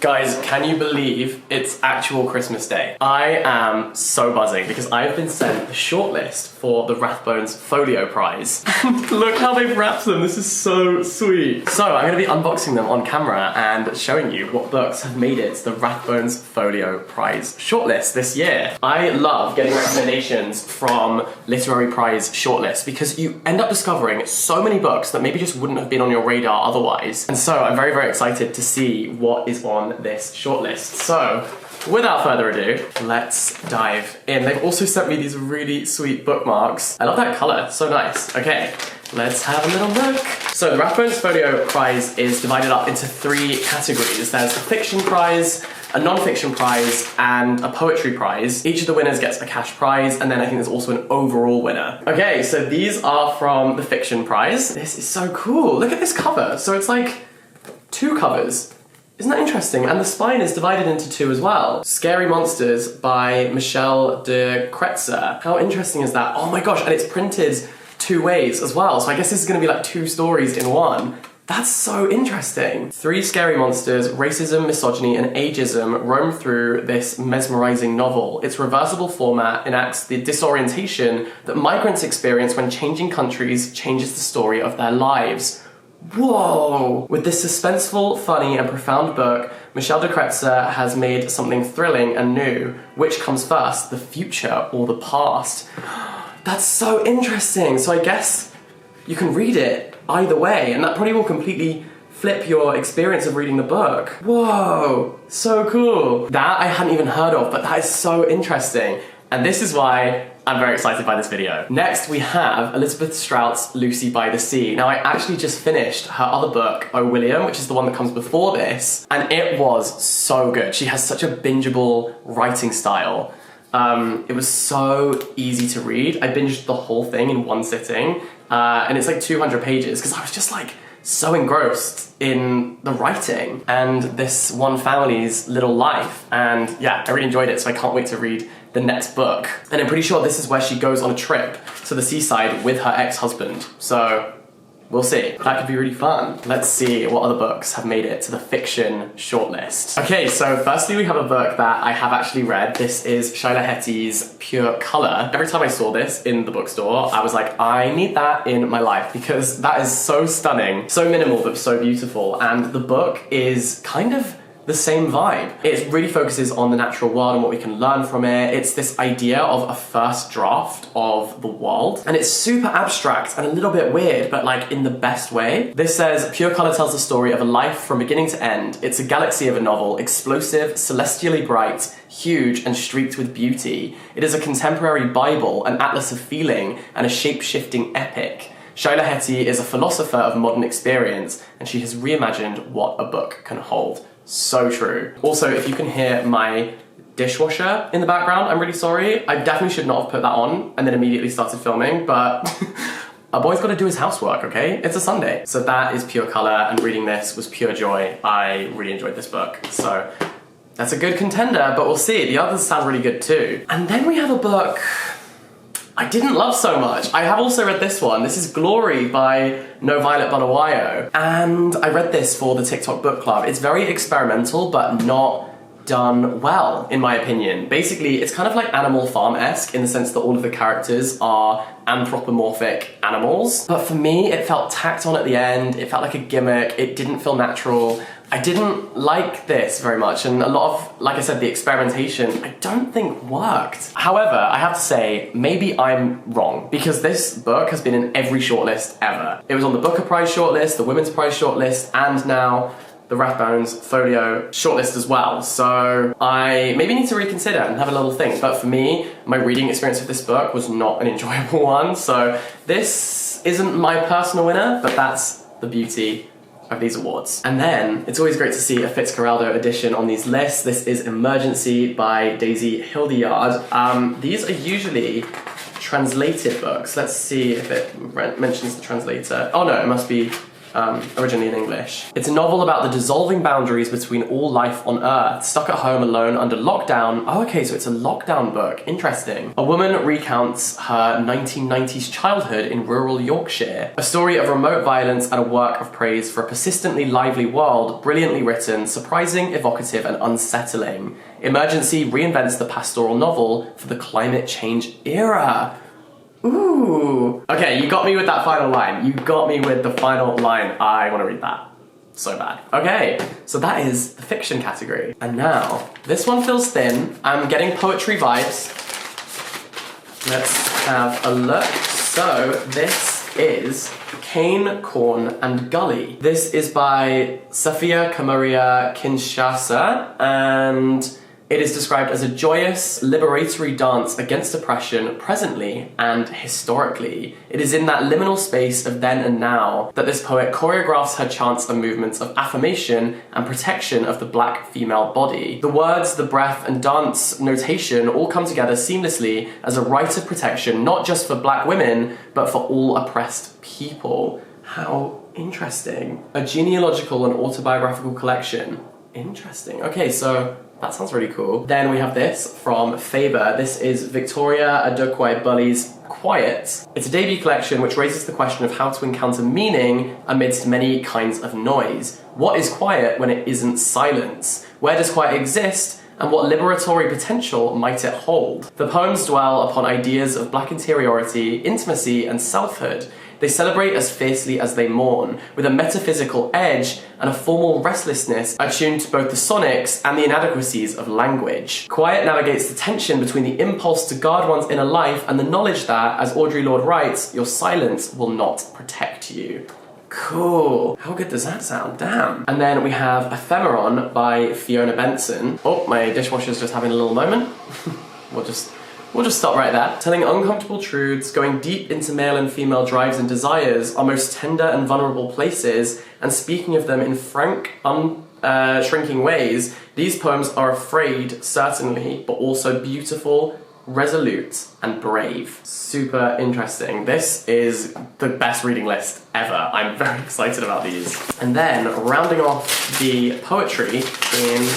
Guys, can you believe it's actual Christmas Day? I am so buzzing because I've been sent the shortlist for the Rathbones Folio Prize. And look how they've wrapped them, this is so sweet. So I'm gonna be unboxing them on camera and showing you what books have made it to the Rathbones Folio Prize shortlist this year. I love getting recommendations from literary prize shortlists because you end up discovering so many books that maybe just wouldn't have been on your radar otherwise. And so I'm very, very excited to see what is on this shortlist. So, without further ado, let's dive in. They've also sent me these really sweet bookmarks. I love that color, so nice. Okay, let's have a little look. So the Rathbones Folio Prize is divided up into 3 categories. There's a fiction prize, a non-fiction prize, and a poetry prize. Each of the winners gets a cash prize, and then I think there's also an overall winner. Okay, so these are from the fiction prize. This is so cool. Look at this cover. So it's like 2 covers. Isn't that interesting? And the spine is divided into 2 as well. Scary Monsters by Michelle de Kretzer. How interesting is that? Oh my gosh, and it's printed 2 ways as well. So I guess this is gonna be like 2 stories in one. That's so interesting. 3 scary monsters, racism, misogyny, and ageism roam through this mesmerizing novel. Its reversible format enacts the disorientation that migrants experience when changing countries changes the story of their lives. Whoa! With this suspenseful, funny, and profound book, Michelle de Kretzer has made something thrilling and new. Which comes first, the future or the past? That's so interesting. So I guess you can read it either way, and that probably will completely flip your experience of reading the book. Whoa! So cool. That I hadn't even heard of, but that is so interesting. And this is why I'm very excited by this video. Next, we have Elizabeth Strout's Lucy by the Sea. Now, I actually just finished her other book, O William, which is the one that comes before this, and it was so good. She has such a bingeable writing style. It was so easy to read. I binged the whole thing in one sitting, and it's like 200 pages, because I was just like, so engrossed in the writing and this one family's little life. And yeah, I really enjoyed it, so I can't wait to read the next book. And I'm pretty sure this is where she goes on a trip to the seaside with her ex-husband. So we'll see. That could be really fun. Let's see what other books have made it to the fiction shortlist. Okay, so firstly we have a book that I have actually read. This is Shaila Hetty's Pure Color. Every time I saw this in the bookstore, I was like, I need that in my life because that is so stunning, so minimal but so beautiful. And the book is kind of the same vibe. It really focuses on the natural world and what we can learn from it. It's this idea of a first draft of the world, and it's super abstract and a little bit weird, but like in the best way. This says, Pure Color tells the story of a life from beginning to end. It's a galaxy of a novel, explosive, celestially bright, huge, and streaked with beauty. It is a contemporary Bible, an atlas of feeling, and a shape-shifting epic. Shaila Hetty is a philosopher of modern experience, and she has reimagined what a book can hold. So true. Also, if you can hear my dishwasher in the background, I'm really sorry. I definitely should not have put that on and then immediately started filming, but a boy's got to do his housework, okay? It's a Sunday. So that is Pure Color, and reading this was pure joy. I really enjoyed this book. So that's a good contender, but we'll see. The others sound really good too. And then we have a book I didn't love so much. I have also read this one. This is Glory by No Violet Bulawayo. And I read this for the TikTok book club. It's very experimental, but not done well, in my opinion. Basically, it's kind of like Animal Farm-esque in the sense that all of the characters are anthropomorphic animals. But for me, it felt tacked on at the end. It felt like a gimmick. It didn't feel natural. I didn't like this very much, and a lot of, like I said, the experimentation I don't think worked. However, I have to say, maybe I'm wrong, because this book has been in every shortlist ever. It was on the Booker Prize shortlist, the Women's Prize shortlist, and now the Rathbones Folio shortlist as well. So I maybe need to reconsider and have a little think. But for me, my reading experience with this book was not an enjoyable one. So this isn't my personal winner, but that's the beauty of these awards. And then it's always great to see a Fitzcarraldo edition on these lists. This is Emergency by Daisy Hildyard. These are usually translated books. Let's see if it mentions the translator. Oh no, it must be originally in English. It's a novel about the dissolving boundaries between all life on Earth, stuck at home alone under lockdown. Oh, okay, so it's a lockdown book. Interesting. A woman recounts her 1990s childhood in rural Yorkshire. A story of remote violence and a work of praise for a persistently lively world, brilliantly written, surprising, evocative, and unsettling. Emergency reinvents the pastoral novel for the climate change era. Ooh. Okay, you got me with that final line. You got me with the final line. I want to read that so bad. Okay, so that is the fiction category. And now, this one feels thin. I'm getting poetry vibes. Let's have a look. So, this is Cane, Corn, and Gully. This is by Safia Kamaria Kinshasa, and it is described as a joyous, liberatory dance against oppression presently and historically. It is in that liminal space of then and now that this poet choreographs her chants and movements of affirmation and protection of the black female body. The words, the breath, and dance notation all come together seamlessly as a rite of protection, not just for black women, but for all oppressed people. How interesting. A genealogical and autobiographical collection. Interesting. Okay, so that sounds really cool. Then we have this from Faber. This is Victoria Adokwe-Bully's Quiet. It's a debut collection which raises the question of how to encounter meaning amidst many kinds of noise. What is quiet when it isn't silence? Where does quiet exist? And what liberatory potential might it hold? The poems dwell upon ideas of black interiority, intimacy, and selfhood. They celebrate as fiercely as they mourn, with a metaphysical edge and a formal restlessness attuned to both the sonics and the inadequacies of language. Quiet navigates the tension between the impulse to guard one's inner life and the knowledge that, as Audre Lorde writes, your silence will not protect you. Cool. How good does that sound? Damn. And then we have Ephemeron by Fiona Benson. Oh, my dishwasher's just having a little moment. We'll just stop right there. Telling uncomfortable truths, going deep into male and female drives and desires, our most tender and vulnerable places, and speaking of them in frank, shrinking ways, these poems are afraid, certainly, but also beautiful, resolute, and brave. Super interesting. This is the best reading list ever. I'm very excited about these. And then, rounding off the poetry in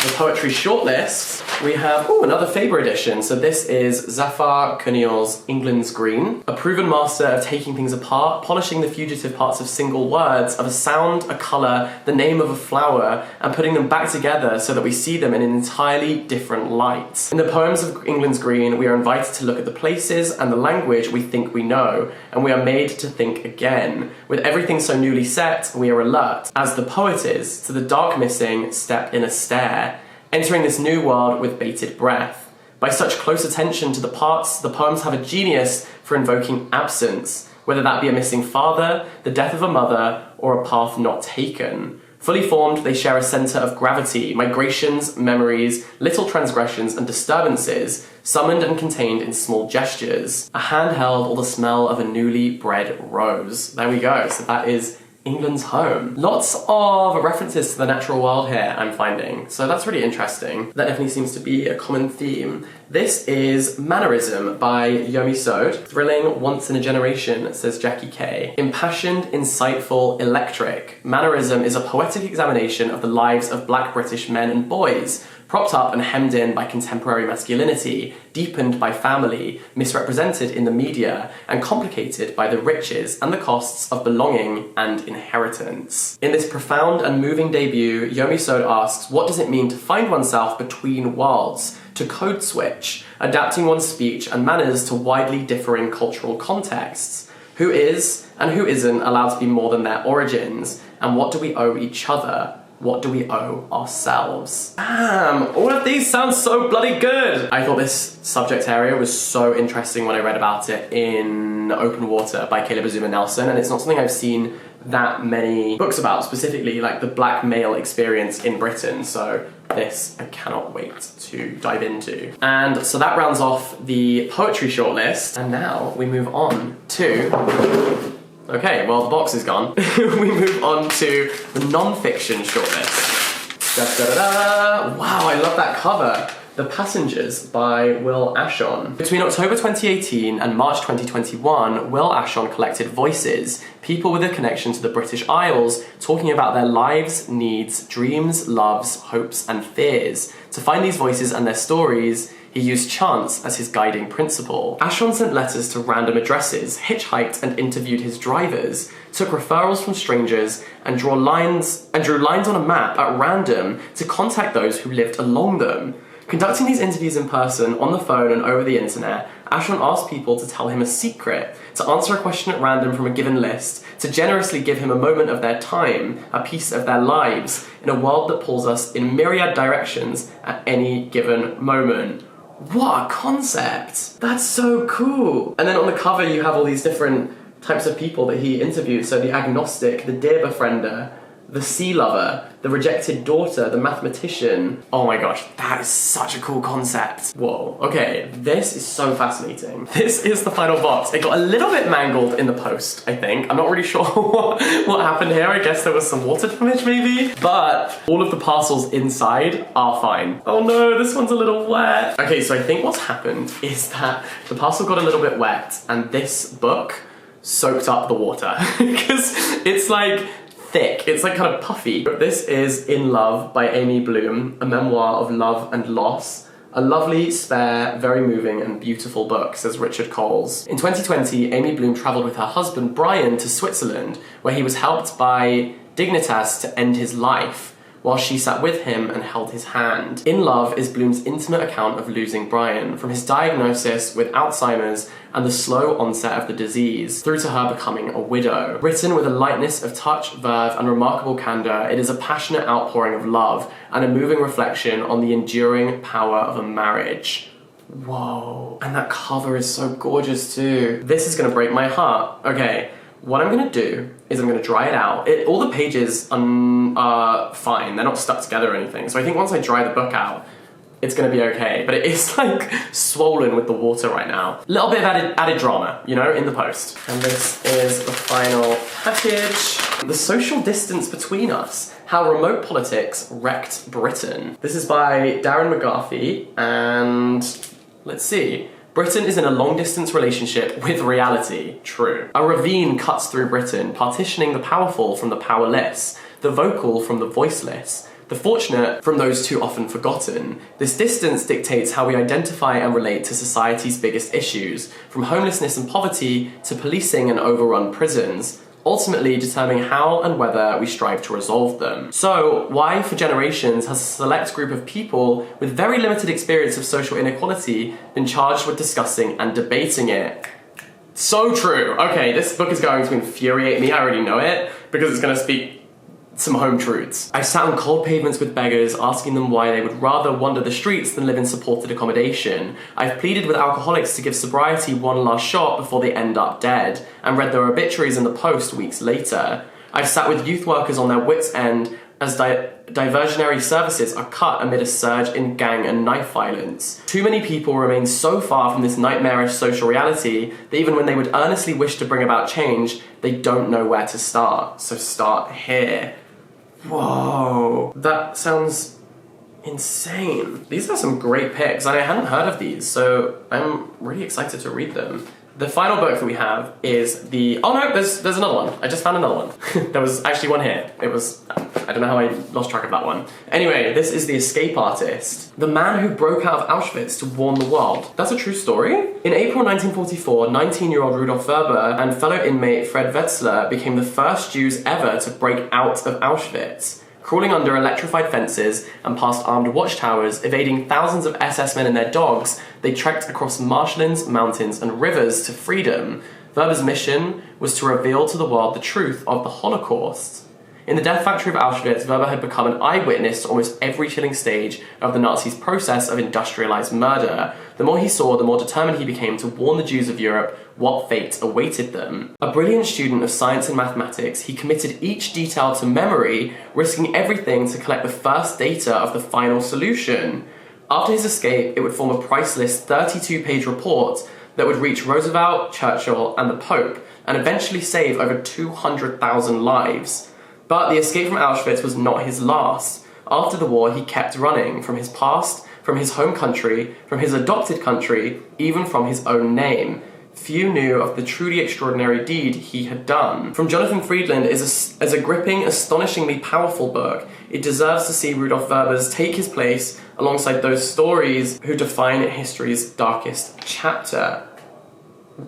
the poetry shortlist, we have, another Faber edition. So this is Zafar Cunill's England's Green, a proven master of taking things apart, polishing the fugitive parts of single words, of a sound, a colour, the name of a flower, and putting them back together so that we see them in an entirely different light. In the poems of England's Green, we are invited to look at the places and the language we think we know, and we are made to think again. With everything so newly set, we are alert, as the poet is, to the dark missing step in a stare, entering this new world with bated breath. By such close attention to the parts, the poems have a genius for invoking absence, whether that be a missing father, the death of a mother, or a path not taken. Fully formed, they share a centre of gravity, migrations, memories, little transgressions and disturbances, summoned and contained in small gestures. A hand held or the smell of a newly bred rose. There we go, so that is England's Home. Lots of references to the natural world here, I'm finding, so that's really interesting. That definitely seems to be a common theme. This is Mannerism by Yomi Sode. Thrilling, once in a generation, says Jackie Kay. Impassioned, insightful, electric. Mannerism is a poetic examination of the lives of black British men and boys, propped up and hemmed in by contemporary masculinity, deepened by family, misrepresented in the media, and complicated by the riches and the costs of belonging and inheritance. In this profound and moving debut, Yomi Sode asks, what does it mean to find oneself between worlds, to code switch, adapting one's speech and manners to widely differing cultural contexts? Who is and who isn't allowed to be more than their origins? And what do we owe each other? What do we owe ourselves? Damn, all of these sound so bloody good! I thought this subject area was so interesting when I read about it in Open Water by Caleb Azuma Nelson, and it's not something I've seen that many books about, specifically like the black male experience in Britain, so this I cannot wait to dive into. And so that rounds off the poetry shortlist, and now we move on to... Okay, well the box is gone. We move on to the non-fiction shortlist. Da, da, da, da. Wow, I love that cover. The Passengers by Will Ashon. Between October 2018 and March 2021, Will Ashon collected voices, people with a connection to the British Isles, talking about their lives, needs, dreams, loves, hopes, and fears. To find these voices and their stories, he used chance as his guiding principle. Ashon sent letters to random addresses, hitchhiked and interviewed his drivers, took referrals from strangers, and drew lines on a map at random to contact those who lived along them. Conducting these interviews in person, on the phone, and over the internet, Ashon asked people to tell him a secret, to answer a question at random from a given list, to generously give him a moment of their time, a piece of their lives, in a world that pulls us in myriad directions at any given moment. What a concept! That's so cool! And then on the cover you have all these different types of people that he interviewed. So the agnostic, the deer befriender, the sea lover, the rejected daughter, the mathematician. Oh my gosh, that is such a cool concept. Whoa, okay, this is so fascinating. This is the final box. It got a little bit mangled in the post, I think. I'm not really sure what happened here. I guess there was some water damage maybe, but all of the parcels inside are fine. Oh no, this one's a little wet. Okay, so I think what's happened is that the parcel got a little bit wet and this book soaked up the water because it's like thick, it's like kind of puffy. This is In Love by Amy Bloom, a memoir of love and loss. A lovely, spare, very moving and beautiful book, says Richard Coles. In 2020, Amy Bloom travelled with her husband Brian to Switzerland, where he was helped by Dignitas to end his life, while she sat with him and held his hand. In Love is Bloom's intimate account of losing Brian, from his diagnosis with Alzheimer's and the slow onset of the disease, through to her becoming a widow. Written with a lightness of touch, verve, and remarkable candour, it is a passionate outpouring of love and a moving reflection on the enduring power of a marriage. Whoa. And that cover is so gorgeous too. This is gonna break my heart. Okay, what I'm gonna do is I'm gonna dry it out. All the pages are fine, they're not stuck together or anything. So I think once I dry the book out, it's gonna be okay. But it is like swollen with the water right now. A little bit of added drama, you know, in the post. And this is the final package. The Social Distance Between Us, How Remote Politics Wrecked Britain. This is by Darren McGarthy, and let's see. Britain is in a long-distance relationship with reality. True. A ravine cuts through Britain, partitioning the powerful from the powerless, the vocal from the voiceless, the fortunate from those too often forgotten. This distance dictates how we identify and relate to society's biggest issues, from homelessness and poverty to policing and overrun prisons, ultimately determining how and whether we strive to resolve them. So, why for generations has a select group of people with very limited experience of social inequality been charged with discussing and debating it? So true. Okay, this book is going to infuriate me, I already know it, because it's going to speak some home truths. I sat on cold pavements with beggars, asking them why they would rather wander the streets than live in supported accommodation. I've pleaded with alcoholics to give sobriety one last shot before they end up dead, and read their obituaries in the Post weeks later. I've sat with youth workers on their wits' end as diversionary services are cut amid a surge in gang and knife violence. Too many people remain so far from this nightmarish social reality that even when they would earnestly wish to bring about change, they don't know where to start. So start here. Whoa, that sounds insane. These are some great picks, and I hadn't heard of these, so I'm really excited to read them. The final book that we have is the... Oh no, there's another one. I just found another one. There was actually one here. It was... I don't know how I lost track of that one. Anyway, this is The Escape Artist. The man who broke out of Auschwitz to warn the world. That's a true story? In April 1944, 19-year-old Rudolf Verber and fellow inmate Fred Wetzler became the first Jews ever to break out of Auschwitz. Crawling under electrified fences and past armed watchtowers, evading thousands of SS men and their dogs, they trekked across marshlands, mountains, and rivers to freedom. Verber's mission was to reveal to the world the truth of the Holocaust. In the death factory of Auschwitz, Verber had become an eyewitness to almost every chilling stage of the Nazis' process of industrialized murder. The more he saw, the more determined he became to warn the Jews of Europe what fate awaited them. A brilliant student of science and mathematics, he committed each detail to memory, risking everything to collect the first data of the final solution. After his escape, it would form a priceless 32-page report that would reach Roosevelt, Churchill, and the Pope, and eventually save over 200,000 lives. But the escape from Auschwitz was not his last. After the war, he kept running from his past, from his home country, from his adopted country, even from his own name. Few knew of the truly extraordinary deed he had done. From Jonathan Friedland is a gripping, astonishingly powerful book. It deserves to see Rudolf Weber's take his place alongside those stories who define history's darkest chapter.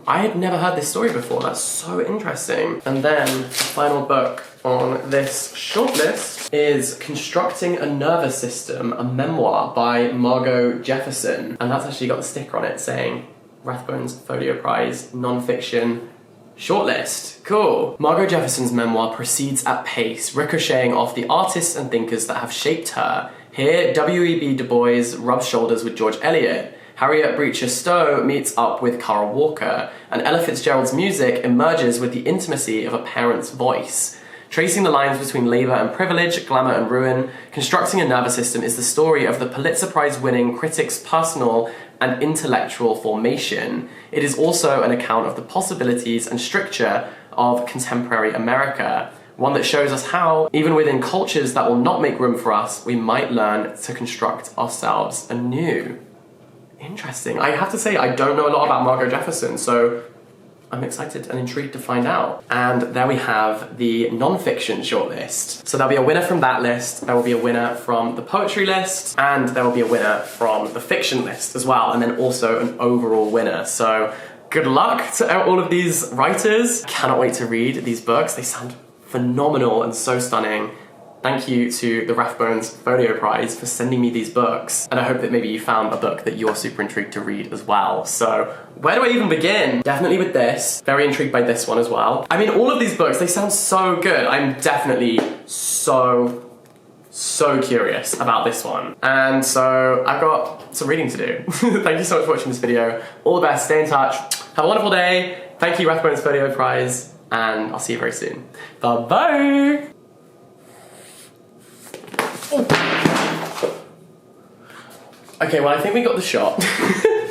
I had never heard this story before. That's so interesting. And then the final book on this shortlist is Constructing a Nervous System, a memoir by Margot Jefferson. And that's actually got the sticker on it saying Rathbones Folio Prize Non-Fiction Shortlist. Cool. Margot Jefferson's memoir proceeds at pace, ricocheting off the artists and thinkers that have shaped her. Here, W.E.B. Du Bois rubs shoulders with George Eliot. Harriet Beecher Stowe meets up with Carl Walker, and Ella Fitzgerald's music emerges with the intimacy of a parent's voice. Tracing the lines between labor and privilege, glamour and ruin, Constructing a Nervous System is the story of the Pulitzer Prize-winning critic's personal and intellectual formation. It is also an account of the possibilities and stricture of contemporary America, one that shows us how, even within cultures that will not make room for us, we might learn to construct ourselves anew. Interesting. I have to say, I don't know a lot about Margot Jefferson, so I'm excited and intrigued to find out. And there we have the non-fiction shortlist. So there'll be a winner from that list, there will be a winner from the poetry list, and there will be a winner from the fiction list as well, and then also an overall winner. So good luck to all of these writers. Cannot wait to read these books. They sound phenomenal and so stunning. Thank you to the Rathbones Folio Prize for sending me these books, and I hope that maybe you found a book that you're super intrigued to read as well. So, where do I even begin? Definitely with this. Very intrigued by this one as well. I mean, all of these books, they sound so good. I'm definitely so curious about this one. And so, I've got some reading to do. Thank you so much for watching this video. All the best, stay in touch. Have a wonderful day. Thank you, Rathbones Folio Prize, and I'll see you very soon. Bye-bye! Okay, well, I think we got the shot.